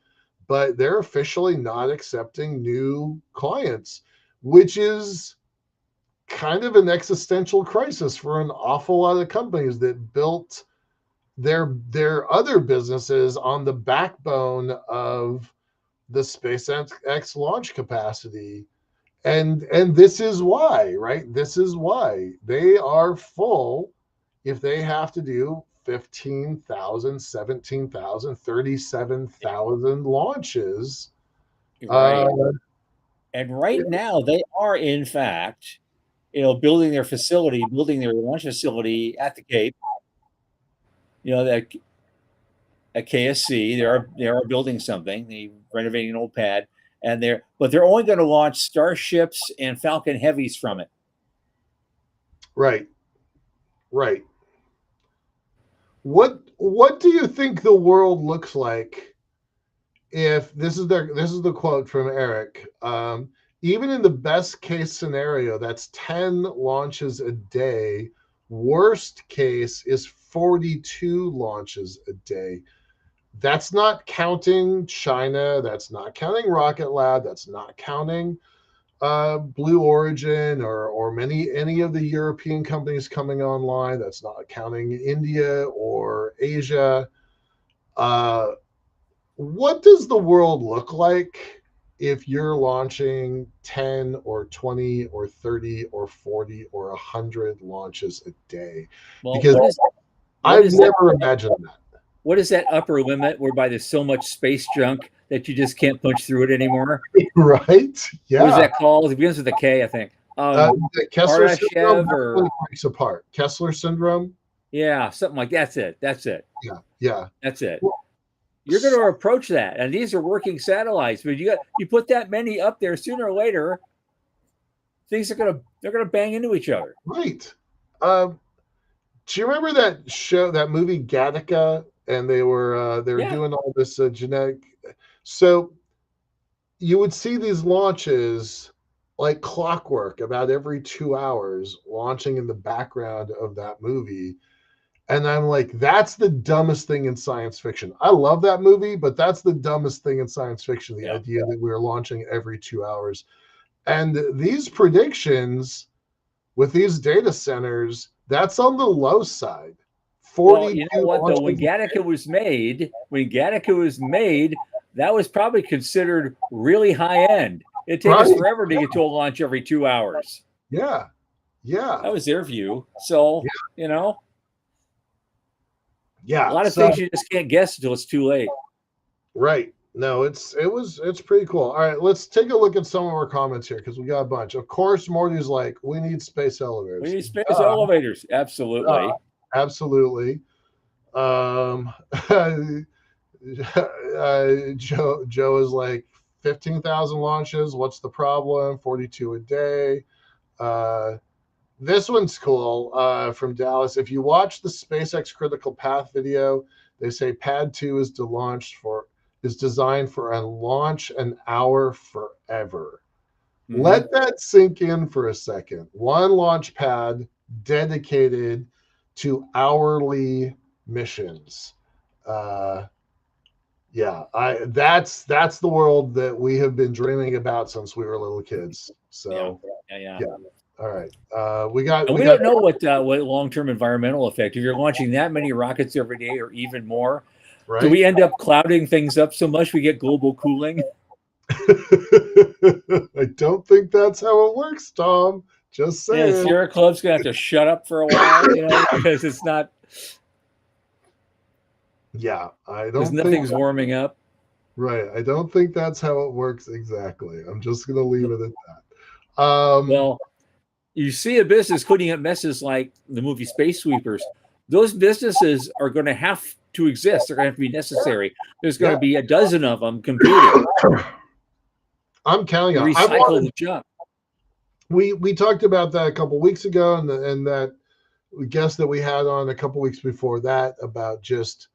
but they're officially not accepting new clients, which is kind of an existential crisis for an awful lot of companies that built their other businesses on the backbone of the SpaceX launch capacity. And this is why, right? This is why they are full if they have to do 15,000, 17,000, 37,000 launches. Right. And right now they are, in fact, building their launch facility at the Cape. That at KSC, they are building something. They're renovating an old pad, but they're only going to launch Starships and Falcon Heavies from it. Right. What do you think the world looks like if this is the quote from Eric? Even in the best case scenario, that's 10 launches a day. Worst case is 42 launches a day. That's not counting China. That's not counting Rocket Lab. That's not counting Blue Origin or any of the European companies coming online. That's not counting India or Asia. What does the world look like if you're launching 10 or 20 or 30 or 40 or 100 launches a day? Well, because I've never imagined that. What is that upper limit whereby there's so much space junk that you just can't punch through it anymore? Right? Yeah. What is that called? It begins with a K, I think. The Kessler syndrome breaks apart. Kessler syndrome? Yeah, something like that's it. Yeah. That's it. You're going to approach that, and these are working satellites. But you put that many up there, sooner or later, things they're going to bang into each other. Right. Do you remember that movie Gattaca? And they were doing all this genetic. So you would see these launches like clockwork about every 2 hours launching in the background of that movie. And I'm like, that's the dumbest thing in science fiction. I love that movie, but that's the dumbest thing in science fiction, the idea that we're launching every 2 hours. And these predictions with these data centers, that's on the low side. Well, you know what, though? When Gattaca was made, that was probably considered really high end. It'd take us forever to get to a launch every 2 hours. Yeah. That was their view. So, Yeah. A lot of things you just can't guess until it's too late. Right. No, it's pretty cool. All right, let's take a look at some of our comments here because we got a bunch. Of course, Morty's like, we need space elevators. We need space elevators. Absolutely. Absolutely. Joe is like 15,000 launches. What's the problem? 42 a day. This one's cool from Dallas. If you watch the SpaceX critical path video, they say Pad 2 is designed for a launch an hour forever. Mm-hmm. Let that sink in for a second. One launch pad dedicated to hourly missions. That's the world that we have been dreaming about since we were little kids. So yeah. All right. We don't know what long-term environmental effect. If you're launching that many rockets every day or even more, right? Do we end up clouding things up so much we get global cooling? I don't think that's how it works, Tom. Just saying. Yeah, Sierra Club's gonna have to shut up for a while, because it's not. Yeah, I don't. Because nothing's warming up. Right. I don't think that's how it works exactly. I'm just gonna leave it at that. Well, you see a business cleaning up messes like the movie Space Sweepers. Those businesses are going to have to exist. They're going to have to be necessary. There's going to be a dozen of them competing. I'm counting on recycle the junk. We talked about that a couple weeks ago, and that guest that we had on a couple weeks before that about just,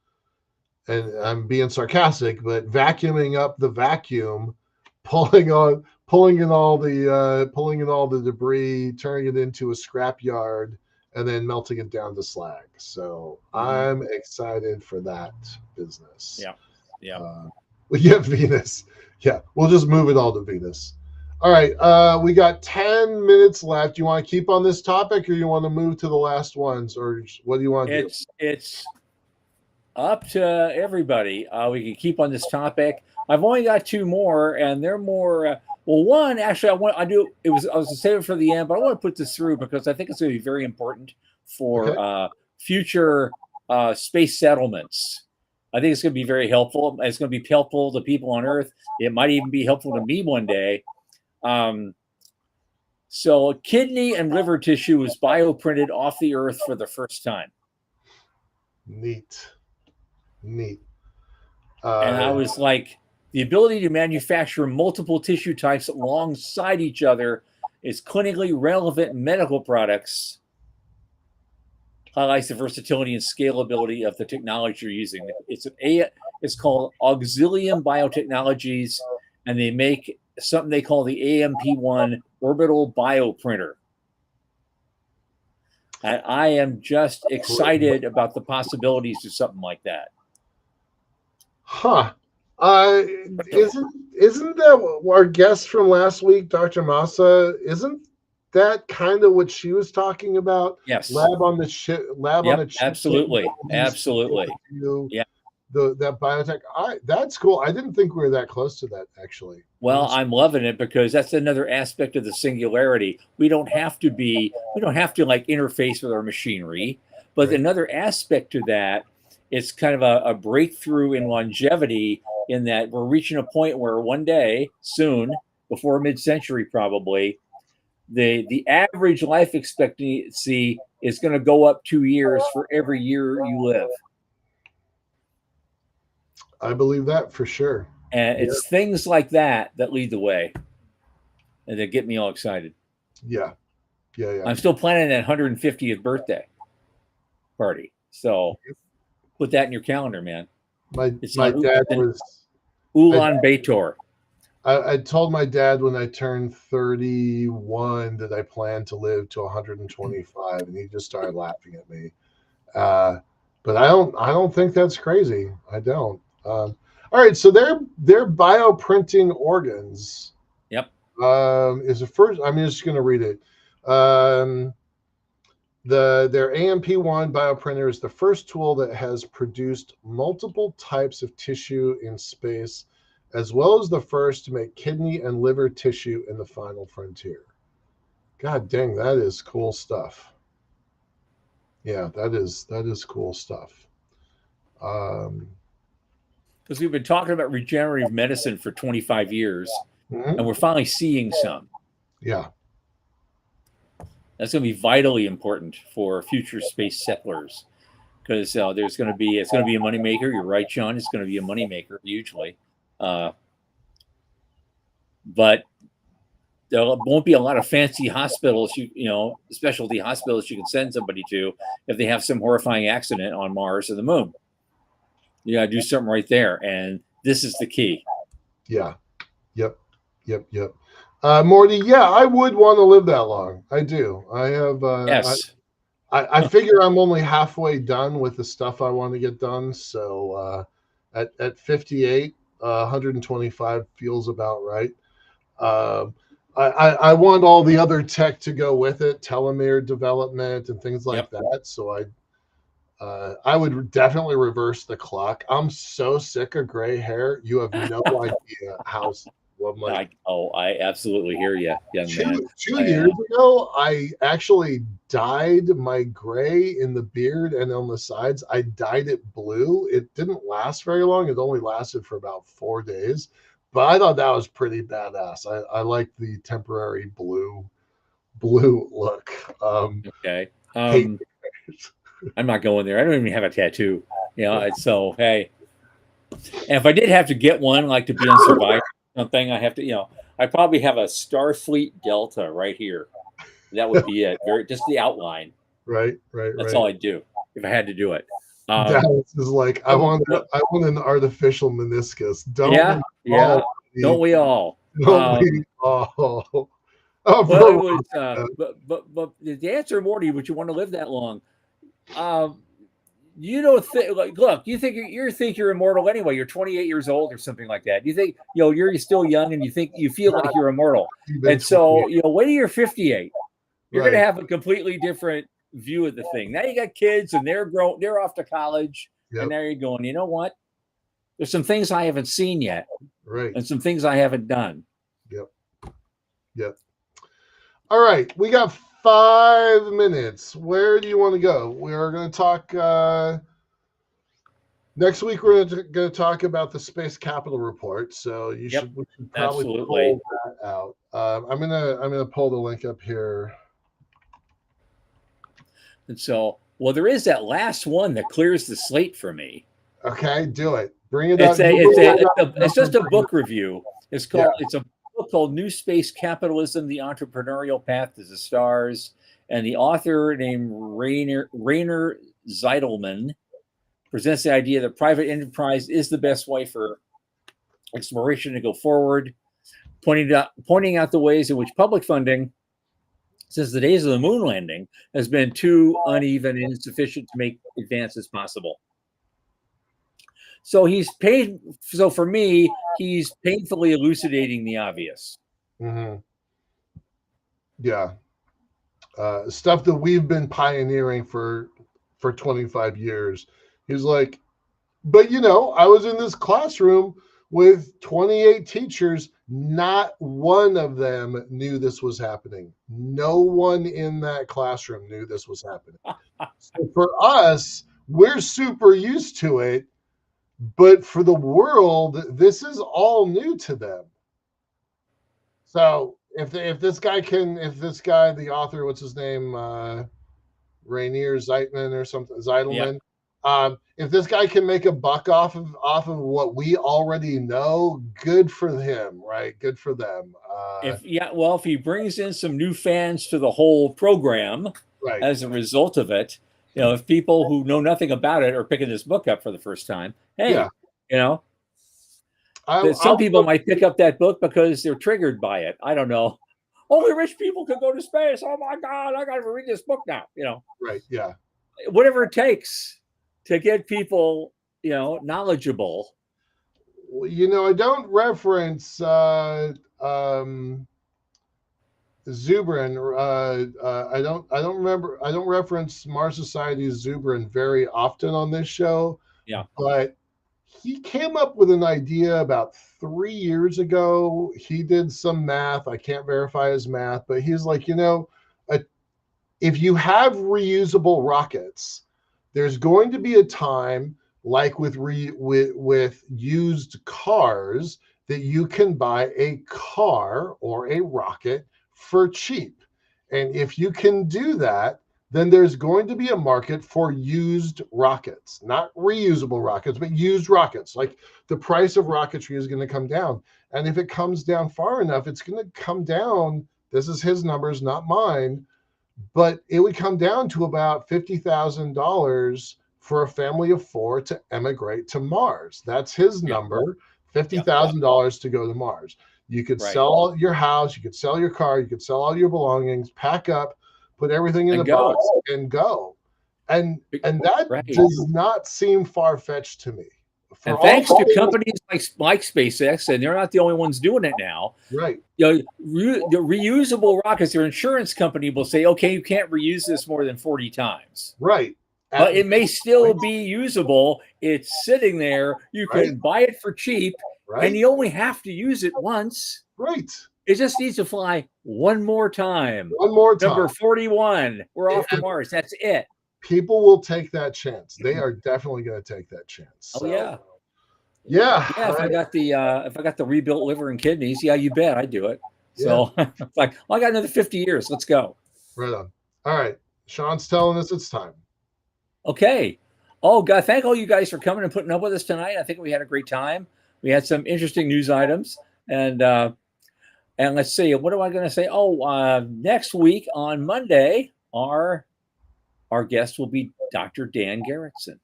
and I'm being sarcastic, but vacuuming up the vacuum, pulling in all the debris, turning it into a scrap yard, and then melting it down to slag. So I'm excited for that business. Yeah, Venus. Yeah, we'll just move it all to Venus. All right, we got 10 minutes left. You want to keep on this topic, or you want to move to the last ones, or what do you want to do? It's up to everybody. We can keep on this topic. I've only got two more, and they're more. Well, one actually, I was going to save it for the end, but I want to put this through because I think it's going to be very important for future space settlements. I think it's going to be very helpful. It's going to be helpful to people on Earth. It might even be helpful to me one day. So kidney and liver tissue was bioprinted off the Earth for the first time. Neat. And I was like, the ability to manufacture multiple tissue types alongside each other is clinically relevant medical products. Highlights the versatility and scalability of the technology you're using. It's called Auxilium Biotechnologies, and they make something they call the AMP1 orbital bioprinter. And I am just excited about the possibilities of something like that. Huh. Isn't that our guest from last week, Dr. Massa? Isn't that kind of what she was talking about? Yes. Lab on the chip. Absolutely. Yeah. That biotech. That's cool. I didn't think we were that close to that, actually. Well, I'm loving it because that's another aspect of the singularity. We don't have to like interface with our machinery, but another aspect to that, it's kind of a breakthrough in longevity in that we're reaching a point where one day soon, before mid-century probably, the average life expectancy is going to go up 2 years for every year you live. I believe that for sure. And it's things like that lead the way and that get me all excited. Yeah. I'm still planning that 150th birthday party. So put that in your calendar, man. My dad was Ulaanbaatar. I told my dad when I turned 31 that I planned to live to 125, and he just started laughing at me. But I don't think that's crazy. I don't. All right, so they're bioprinting organs. Yep. Is the first. I'm just going to read it. Their AMP1 bioprinter is the first tool that has produced multiple types of tissue in space, as well as the first to make kidney and liver tissue in the final frontier. God dang, that is cool stuff. Yeah, that is cool stuff. Because we've been talking about regenerative medicine for 25 years, and we're finally seeing some. Yeah. That's going to be vitally important for future space settlers, because it's going to be a moneymaker. You're right, Sean. It's going to be a moneymaker hugely, but there won't be a lot of fancy hospitals, specialty hospitals you can send somebody to if they have some horrifying accident on Mars or the moon. You got to do something right there, and this is the key. Yeah. Yep. Morty, yeah, I would want to live that long. I do. I have. Yes. I figure I'm only halfway done with the stuff I want to get done. So at 58, 125 feels about right. I want all the other tech to go with it, telomere development and things like that. So I would definitely reverse the clock. I'm so sick of gray hair. You have no idea how. I absolutely hear you, young man. 2 years ago, I actually dyed my gray in the beard and on the sides. I dyed it blue. It didn't last very long. It only lasted for about 4 days, but I thought that was pretty badass. I like the temporary blue look. Okay. I'm not going there. I don't even have a tattoo. So hey, and if I did have to get one, like to be on Survivor. Something I have to, I probably have a Starfleet Delta right here. That would be it. Just the outline. Right. That's all I'd do if I had to do it. Dallas is like, I want an artificial meniscus. Don't we all? Don't we all? Oh, Well, it for was, but the answer, Morty, would you want to live that long? You don't think, like, look, you think you're immortal anyway. You're 28 years old or something like that. You think, you're still young and you feel like you're immortal. you've been And so, 28. wait till you're 58. You're going to Right. have a completely different view of the thing. Now you got kids and they're off to college, and Yep. now you're going, you know what? There's some things I haven't seen yet, Right. and some things I haven't done. Yep. All right. We got 5 minutes. Where do you want to go? We are going to talk next week. We're going to talk about the Space Capital Report. So we should probably pull that out. I'm gonna pull the link up here. And so, well, there is that last one that clears the slate for me. Okay, do it. Bring it up. It's just a book review. It's a book called New Space Capitalism: The Entrepreneurial Path to the Stars, and the author named Rainer Zeidelman presents the idea that private enterprise is the best way for exploration to go forward, pointing out the ways in which public funding, since the days of the moon landing, has been too uneven and insufficient to make advances possible. So for me, he's painfully elucidating the obvious. Mm-hmm. Yeah. Stuff that we've been pioneering for 25 years. He's like, but I was in this classroom with 28 teachers. Not one of them knew this was happening. No one in that classroom knew this was happening. So for us, we're super used to it, but for the world, this is all new to them. So if this guy, the author, what's his name, Rainier Zeitman or something, Zeidelman. Yeah. If this guy can make a buck off of what we already know, good for him, right? Good for them. If he brings in some new fans to the whole program, right, as a result of it, if people who know nothing about it are picking this book up for the first time, hey, some people might pick up that book because they're triggered by it. I don't know. Only rich people can go to space. Oh my God, I got to read this book now. Right? Yeah. Whatever it takes to get people, knowledgeable. I don't reference Zubrin. I don't reference Mars Society's Zubrin very often on this show. Yeah. But he came up with an idea about 3 years ago. He did some math. I can't verify his math, but he's like, if you have reusable rockets, there's going to be a time, like with used cars, that you can buy a car or a rocket for cheap. And if you can do that, then there's going to be a market for used rockets, not reusable rockets, but used rockets. Like the price of rocketry is going to come down. And if it comes down far enough, it's going to come down. This is his numbers, not mine, but it would come down to about $50,000 for a family of 4 to emigrate to Mars. That's his number, $50,000 to go to Mars. You could sell your house, you could sell your car, you could sell all your belongings, pack up, put everything in a box and go. And that does not seem far-fetched to me. And thanks to companies like SpaceX, and they're not the only ones doing it now. Right. The reusable rockets, their insurance company will say, okay, you can't reuse this more than 40 times. Right. But it may still be usable. It's sitting there. You can buy it for cheap, and you only have to use it once. Right. It just needs to fly one more time. One more time. Number 41. We're off to Mars. That's it. People will take that chance. They are definitely going to take that chance. So. Oh yeah. Yeah. If I got the rebuilt liver and kidneys, yeah, you bet I'd do it. So it's like, well, I got another 50 years. Let's go. Right on. All right. Sean's telling us it's time. Okay. Oh God, thank all you guys for coming and putting up with us tonight. I think we had a great time. We had some interesting news items, and let's see, what am I going to say? Oh, next week on Monday, our guest will be Dr. Dan Gerritsen.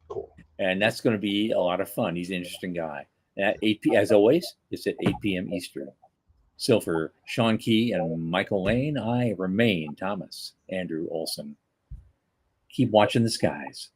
Cool. And that's going to be a lot of fun. He's an interesting guy. At 8 p.m. as always, it's at 8 p.m. Eastern. So for Sean Key and Michael Lane, I remain Thomas Andrew Olson. Keep watching the skies.